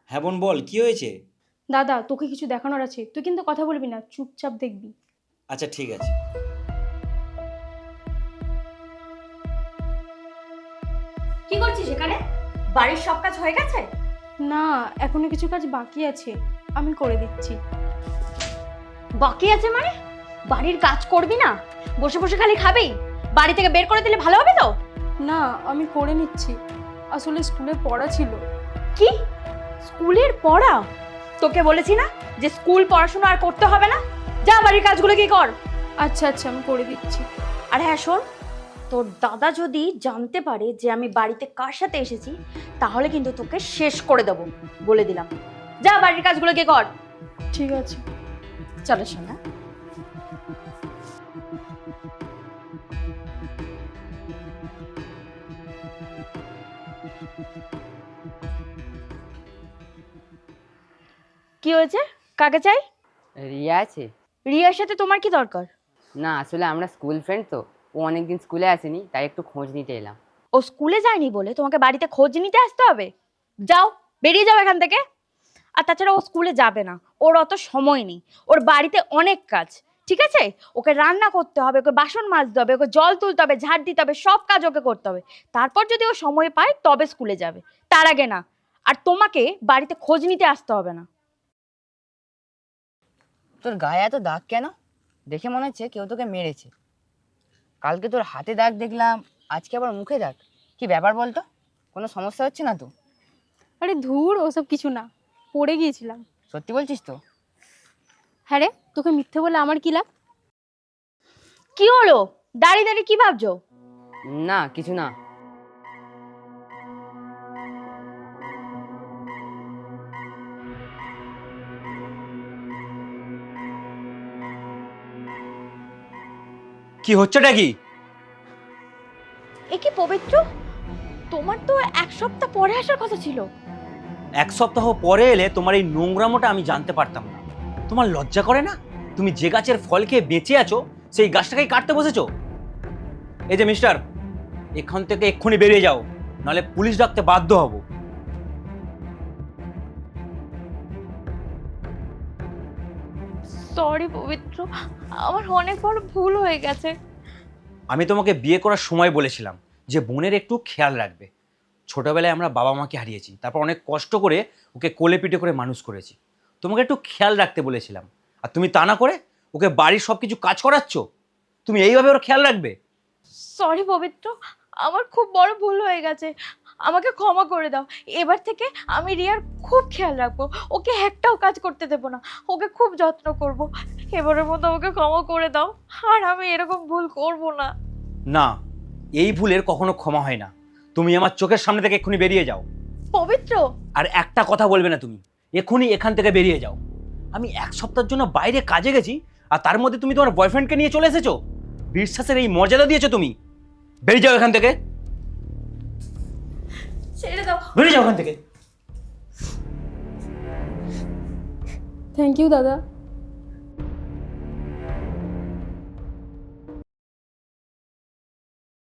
হ্যাঁ বোন, বল কি হয়েছে? দাদা, তোকে কিছু দেখানোর আছে, তুই কিন্তু কথা বলবি না, চুপচাপ দেখবি। আচ্ছা ঠিক আছে। কি করছিস এখানে? বাড়ির সব কাজ হয়ে গেছে? না, এখনো কিছু কাজ বাকি আছে, আমি করে দিচ্ছি। বাকি আছে মানে? বাড়ির কাজ করবি না? বসে বসে খালি খাবি? বাড়ি থেকে বের করে দিলে ভালো হবে তো? না, আমি করে নিচ্ছি, আসলে স্কুলে পড়া ছিল। কি? স্কুলের পড়া? তোকে বলেছি না যে স্কুল পড়াশোনা আর করতে হবে না? যা বাড়ির কাজগুলো কি কর। আচ্ছা আচ্ছা, আমি করে দিচ্ছি। আর হ্যাঁ শোন, তোর দাদা যদি জানতে পারে যে আমি বাড়িতে কার সাথে এসেছি, তাহলে কিন্তু তোকে শেষ করে দেবো, বলে দিলাম। যা বাড়ির কাজগুলো কি কর। ঠিক আছে। চলো শোনা। কি হয়েছে? কাকে চাই? রিয়া আছে? রিয়ার সাথে তোমার কি দরকার? না, আসলে আমরা স্কুল ফ্রেন্ড তো, ও অনেকদিন স্কুলে আসেনি, তাই একটু খোঁজ নিতে এলাম। ও স্কুলে যায়নি বলে তোমাকে বাড়িতে খোঁজ নিতে আসতে হবে? যাও, বেরিয়ে যাও এখান থেকে। আর তাছাড়া ও স্কুলে যাবে না, ওর অত সময় নেই, ওর বাড়িতে অনেক কাজ। ঠিক আছে, ওকে রান্না করতে হবে, ওকে বাসন মাজতে হবে, ওকে জল তুলতে হবে, ঝাড় দিতে হবে, সব কাজ ওকে করতে হবে। তারপর যদি ও সময় পায় তবে স্কুলে যাবে, তার আগে না। আর তোমাকে বাড়িতে খোঁজ নিতে আসতে হবে না। তোর গায়ে এত দাগ কেন? দেখে মনে হচ্ছে কেউ তোকে মেরেছে। কালকে তোর হাতে দাগ দেখলাম, আজকে আবার মুখে দাগ। কি ব্যাপার বলতো? কোনো সমস্যা হচ্ছে না তো? আরে ধুর, ওসব কিছু না, পড়ে গিয়েছিলাম। সত্যি বলছিস তো? হ্যাঁ রে, তোকে মিথ্যে বলে আমার কি লাভ? কি হলো? দাঁড়িয়ে দাঁড়িয়ে কি ভাবছো? না, কিছু না। কি হচ্ছেটা কি? এ কি পবিত্র, তোমার তো এক সপ্তাহ পরে আসার কথা ছিল। এক সপ্তাহ পরে এলে তোমার এই নোংরামোটা আমি জানতে পারতাম না। তোমার লজ্জা করে না? তুমি যে গাছের ফল খেয়ে বেঁচে আছো সেই গাছটাকেই কাটতে বসেছো। এই যে মিস্টার, এখান থেকে এক্ষুনি বেরিয়ে যাও, নাহলে পুলিশ ডাকতে বাধ্য হব। সরি পবিত্র, আমার অনেক বড় ভুল হয়ে গেছে। আমি তোমাকে বিয়ে করার সময় বলেছিলাম যে বোনের একটু খেয়াল রাখবে। ছোটবেলায় আমরা বাবা মাকে হারিয়েছি, তারপর অনেক কষ্ট করে ওকে কোলে পিঠে করে মানুষ করেছি। তোমাকে একটু খেয়াল রাখতে বলেছিলাম, আর তুমি তা না করে ওকে বাড়ির সব কিছু কাজ করাচ্ছ। তুমি এইভাবে ওর খেয়াল রাখবে? সরি পবিত্র, আমার খুব বড় ভুল হয়ে গেছে, আমাকে ক্ষমা করে দাও। এবার থেকে আমি রিয়ার খুব খেয়াল রাখবো, ওকে একটাও কাজ করতে দেবো না, ওকে খুব যত্ন করব। এবারের মতো ওকে ক্ষমা করে দাও, আর আমি এরকম ভুল করব না। না, এই ভুলের কখনো ক্ষমা হয় না। তুমি আমার চোখের সামনে থেকে এক্ষুনি বেরিয়ে যাও। পবিত্র, আর একটা কথা বলবে না তুমি। এক্ষুনি এখান থেকে বেরিয়ে যাও। আমি এক সপ্তাহের জন্য বাইরে কাজে গেছি, আর তার মধ্যে তুমি তোমার বয়ফ্রেন্ডকে নিয়ে চলে এসেছো। বিশ্বাসের এই মর্যাদা দিয়েছো তুমি? বেরিয়ে যাও এখান থেকে, ছেড়ে দাও। বেরিয়ে যাও এখান থেকে। থ্যাংক ইউ দাদা।